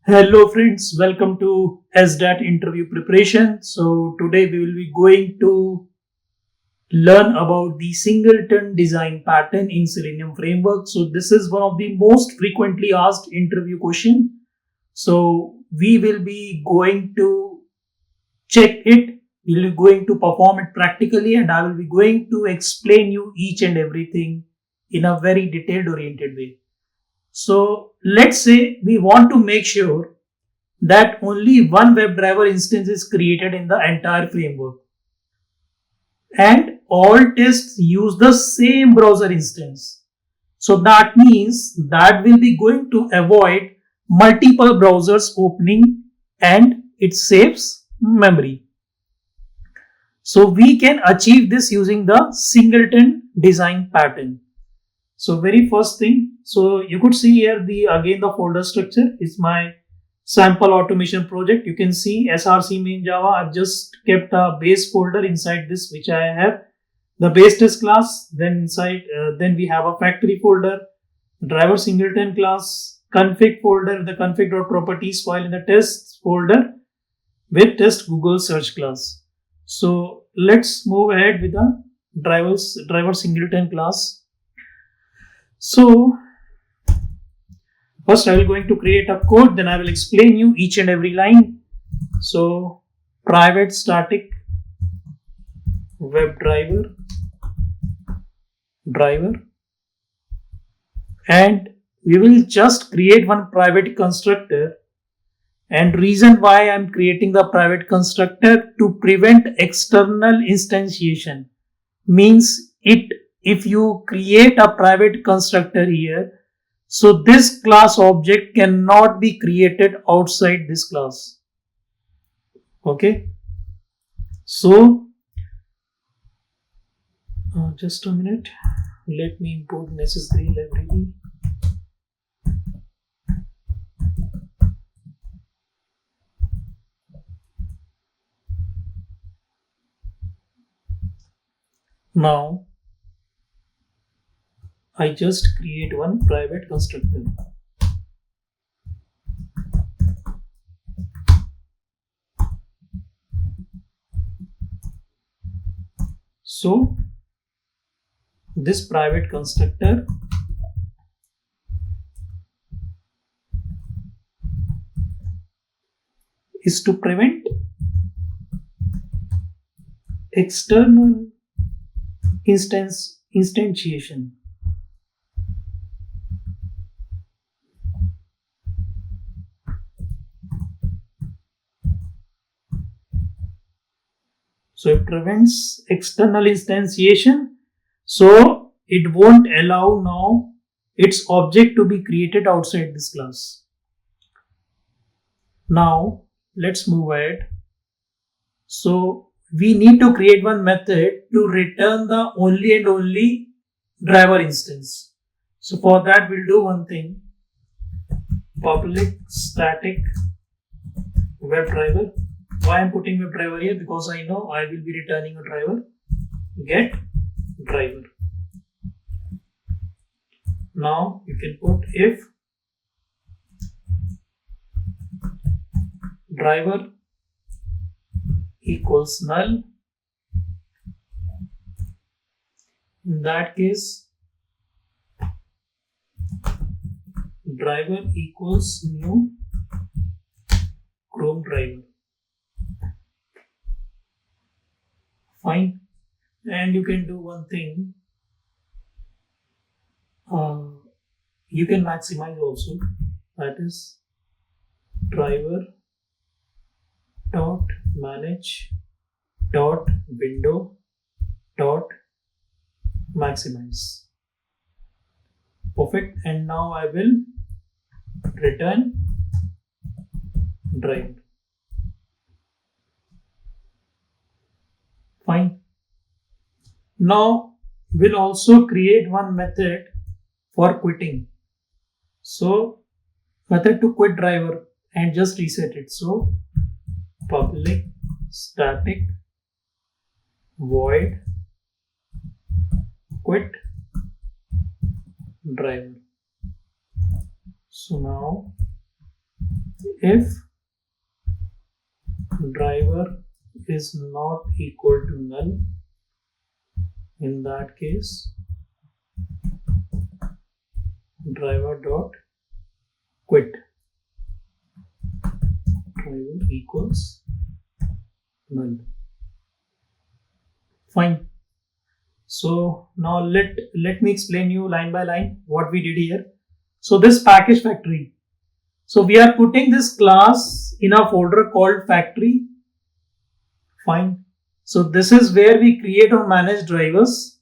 Hello friends, welcome to SDET interview preparation. So today we will be going to learn about the Singleton Design Pattern in Selenium framework. So this is one of the most frequently asked interview question. So we will be going to check it. We will be going to perform it practically, and I will be going to explain you each and everything in a very detailed oriented way. So let's say we want to make sure that only one WebDriver instance is created in the entire framework, and all tests use the same browser instance. So that means that will be going to avoid multiple browsers opening, and it saves memory. So we can achieve this using the Singleton design pattern. So very first thing, so you could see here the folder structure is my sample automation project. You can see src main Java. I've just kept a base folder inside this, which I have the base test class. Then inside, then we have a factory folder, driver singleton class, config folder, the config.properties file in the test folder with test Google search class. So let's move ahead with the driver singleton class. So first I will going to create a code, then I will explain you each and every line. So private static WebDriver driver, and we will just create one private constructor. And reason why I'm creating the private constructor, to prevent external instantiation, means if you create a private constructor here, so this class object cannot be created outside this class. Okay. So just a minute. Let me import necessary library. Now I just create one private constructor. So this private constructor is to prevent external instantiation. So it prevents external instantiation, so it won't allow now its object to be created outside this class. Now let's move ahead. So we need to create one method to return the only and only driver instance. So for that we'll do one thing: public static WebDriver. Why I'm putting WebDriver here? Because I know I will be returning a driver. Get driver. Now you can put if driver equals null. In that case, driver equals new Chrome driver. Fine. And you can do one thing. You can maximize also. That is driver dot manage dot window dot maximize. Perfect. And now I will return driver. Fine. Now we'll also create one method for quitting. So method to quit driver and just reset it. So public static void quit driver. So now if driver is not equal to null, in that case driver dot quit. Driver equals null. Fine. So now let me explain you line by line what we did here. So this package factory. So we are putting this class in a folder called factory. Fine. So this is where we create or manage drivers.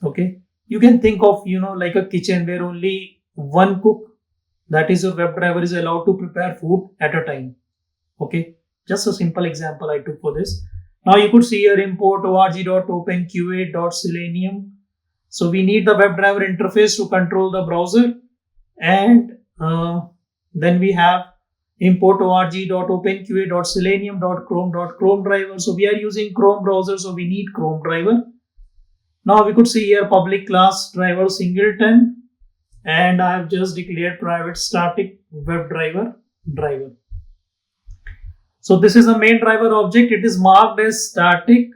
Okay. You can think of, like a kitchen where only one cook, that is your WebDriver, is allowed to prepare food at a time. Okay. Just a simple example I took for this. Now you could see here import org.openqa.selenium. So we need the WebDriver interface to control the browser, and then we have import org.openqa.selenium.chrome.chrome driver. So we are using Chrome browser, so we need Chrome driver. Now we could see here public class DriverSingleton, and I have just declared private static WebDriver driver. So this is the main driver object. It is marked as static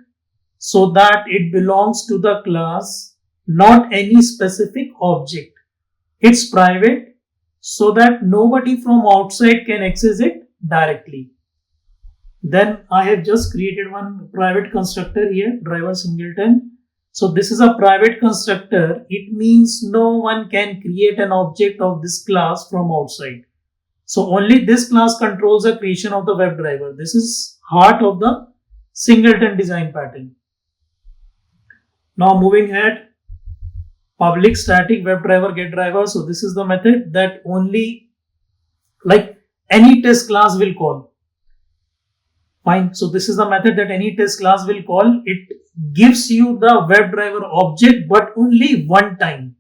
so that it belongs to the class, not any specific object. It's private so that nobody from outside can access it directly. Then I have just created one private constructor here, DriverSingleton. So this is a private constructor. It means no one can create an object of this class from outside. So only this class controls the creation of the WebDriver. This is heart of the Singleton design pattern. Now moving ahead, public static WebDriver get driver. So this is the method that only like any test class will call. Fine. So this is the method that any test class will call. It gives you the WebDriver object, but only one time.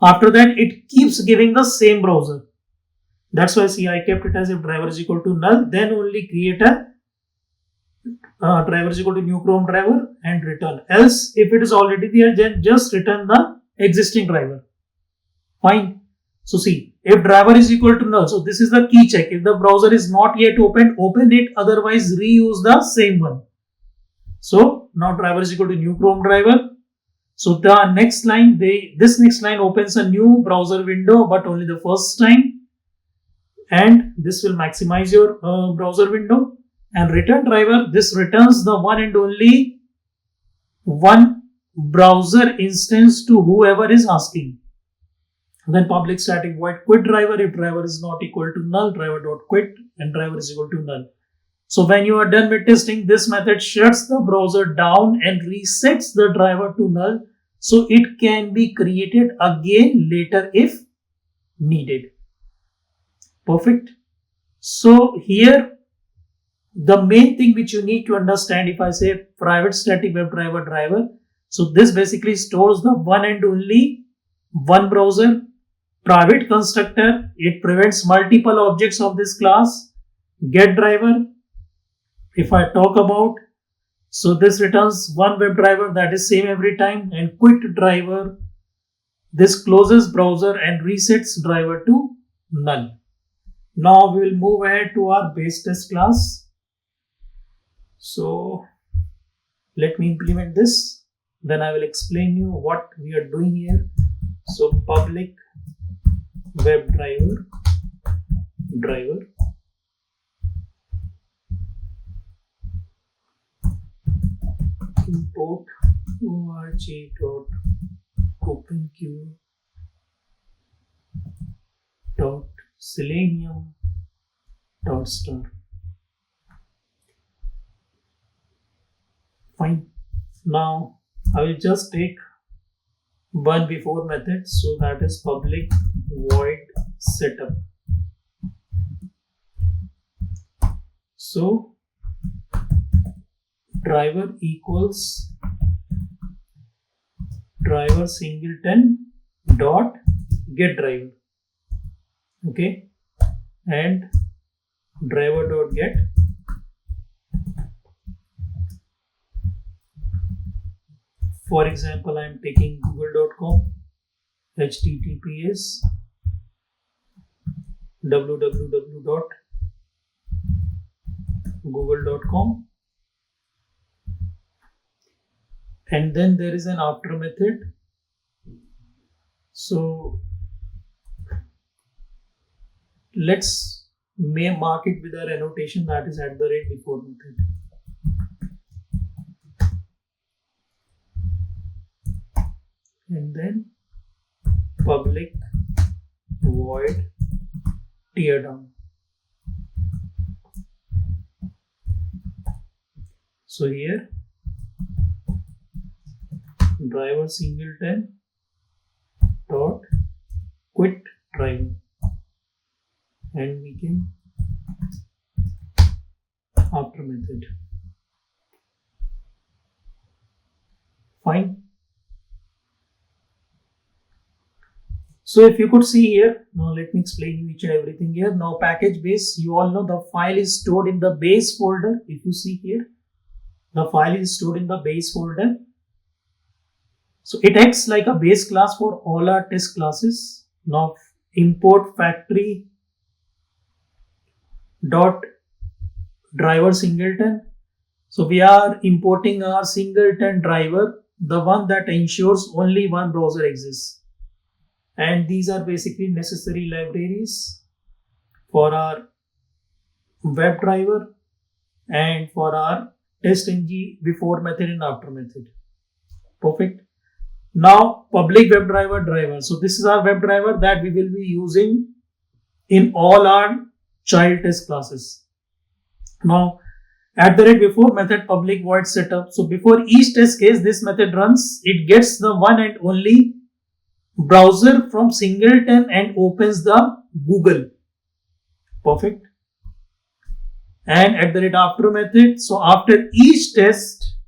After that, it keeps giving the same browser. That's why see, I kept it as if driver is equal to null, then only create a driver is equal to new Chrome driver and return. Else, if it is already there, then just return the existing driver. Fine. So see, if driver is equal to null, so this is the key check. If the browser is not yet open, open it. Otherwise, reuse the same one. So now driver is equal to new Chrome driver. So the next line, this next line opens a new browser window, but only the first time. And this will maximize your browser window. And return driver, this returns the one and only one browser instance to whoever is asking. Then public static void quit driver. If driver is not equal to null, driver.quit, and driver is equal to null. So when you are done with testing, this method shuts the browser down and resets the driver to null, so it can be created again later if needed. Perfect. So here, the main thing which you need to understand, if I say private static WebDriver driver, so this basically stores the one and only one browser. Private constructor, it prevents multiple objects of this class. Get driver, if I talk about, so this returns one WebDriver, that is same every time. And quit driver, this closes browser and resets driver to null. Now we will move ahead to our base test class. So let me implement this, then I will explain you what we are doing here. So public WebDriver driver, import org.openqa.selenium.star. Fine. Now I will just take one before method, so that is public void setup. So driver equals DriverSingleton dot get driver. Okay, and driver dot get. For example, I am taking google.com, https www.google.com, and then there is an after method. So let's mark it with our annotation, that is @before method. And then public void teardown. So here DriverSingleton dot quit driver, and we can after method. Fine. So if you could see here, now let me explain you each and everything here. Now package base, you all know the file is stored in the base folder. If you see here, the file is stored in the base folder. So it acts like a base class for all our test classes. Now import factory dot driver singleton. So we are importing our singleton driver, the one that ensures only one browser exists. And these are basically necessary libraries for our WebDriver and for our test-ng before method and after method. Perfect. Now public WebDriver driver. So this is our WebDriver that we will be using in all our child test classes. Now @before method public void setup. So before each test case this method runs, it gets the one and only browser from Singleton and opens the Google. Perfect. And @after method. So after each test,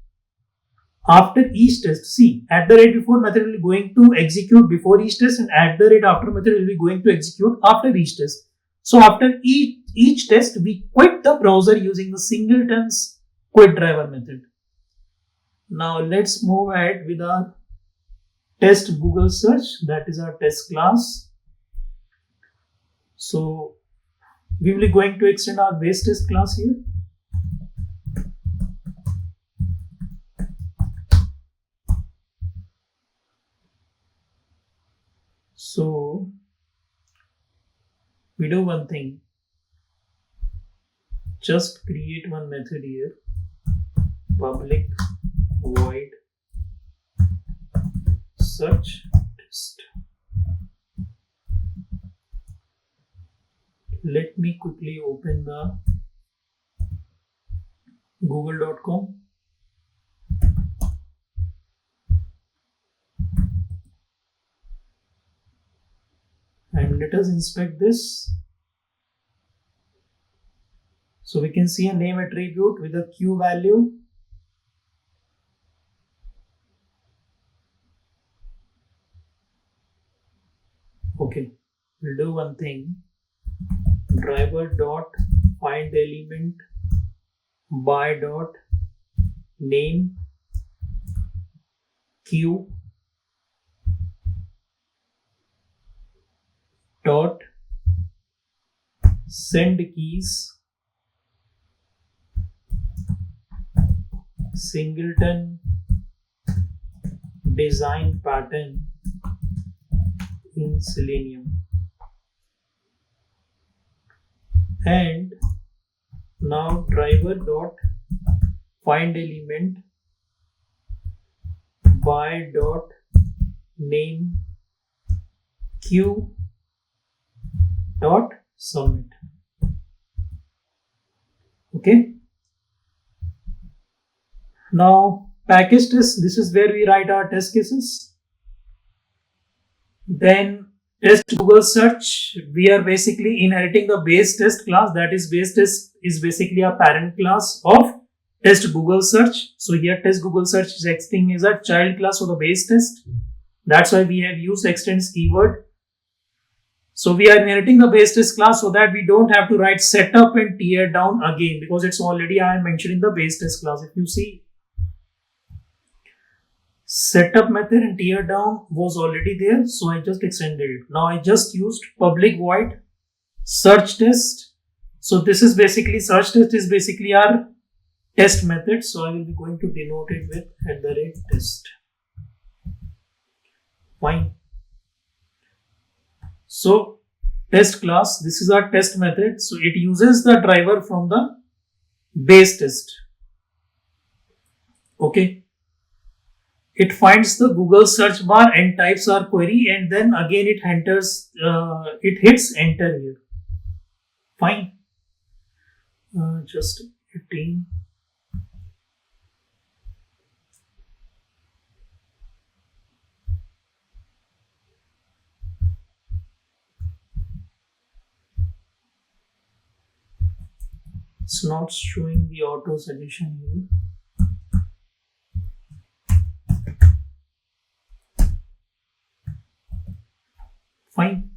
see, @before method will be going to execute before each test, and @after method will be going to execute after each test. So after each test, we quit the browser using the Singleton's quit driver method. Now let's move ahead with our test Google search, that is our test class. So we will be going to extend our base test class here. So we do one thing, just create one method here, public void search test. Let me quickly open the google.com. And let us inspect this. So we can see a name attribute with a Q value. Okay, we'll do one thing. Driver dot find element by dot name Q dot send keys Singleton Design Pattern in Selenium. And now driver dot find element by dot name Q dot submit. Okay. Now package test, this is where we write our test cases. Then test Google search, we are basically inheriting the base test class, that is base test is basically a parent class of test Google search. So here test Google search is acting as a child class for the base test. That's why we have used extends keyword. So we are inheriting the base test class so that we don't have to write setup and tear down again, because it's already I am mentioning the base test class. If you see, setup method and tear down was already there, so I just extended it. Now I just used public void search test. So this is basically, search test is basically our test method. So I will be going to denote it with @test. Fine. So test class, this is our test method. So it uses the driver from the base test. Okay. It finds the Google search bar and types our query, and then again it enters, it hits enter here. Fine. Just 18. It's not showing the auto suggestion here. Fine.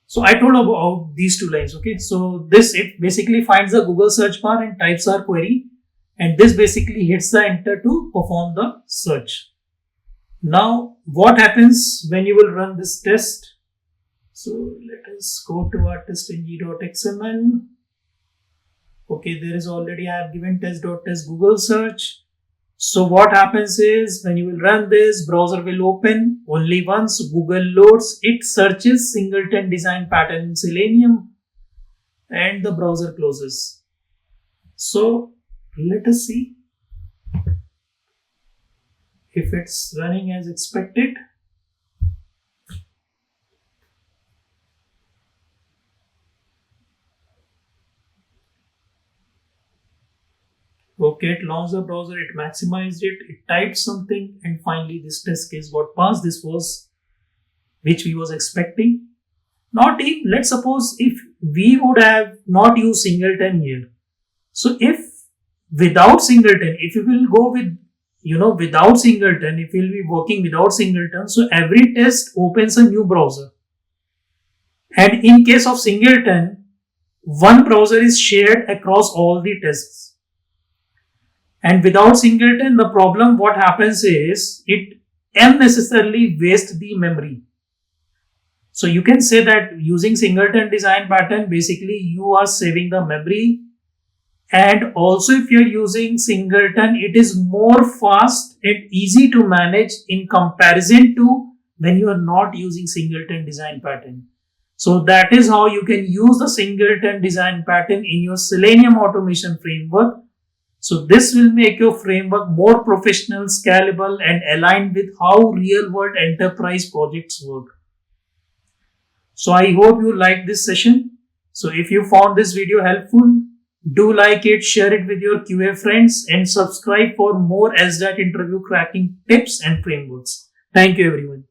So I told about these two lines. Okay. So this, it basically finds the Google search bar and types our query, and this basically hits the enter to perform the search. Now what happens when you will run this test? So let us go to our test.ng.xml. Okay, there is already, I have given test.test Google search. So what happens is, when you will run this, browser will open. Only once Google loads, it searches Singleton Design Pattern in Selenium, and the browser closes. So let us see if it's running as expected. Okay, it launched the browser, it maximized it, it typed something, and finally this test case got passed. This was which we was expecting. Not if, let's suppose if we would have not used Singleton here. So if without Singleton, if you will go with, without Singleton, if you'll be working without Singleton, so every test opens a new browser. And in case of Singleton, one browser is shared across all the tests. And without Singleton, the problem what happens is it unnecessarily wastes the memory. So you can say that using Singleton design pattern, basically you are saving the memory. And also if you are using Singleton, it is more fast and easy to manage in comparison to when you are not using Singleton design pattern. So that is how you can use the Singleton design pattern in your Selenium automation framework. So this will make your framework more professional, scalable, and aligned with how real-world enterprise projects work. So I hope you liked this session. So if you found this video helpful, do like it, share it with your QA friends, and subscribe for more SDET interview cracking tips and frameworks. Thank you everyone.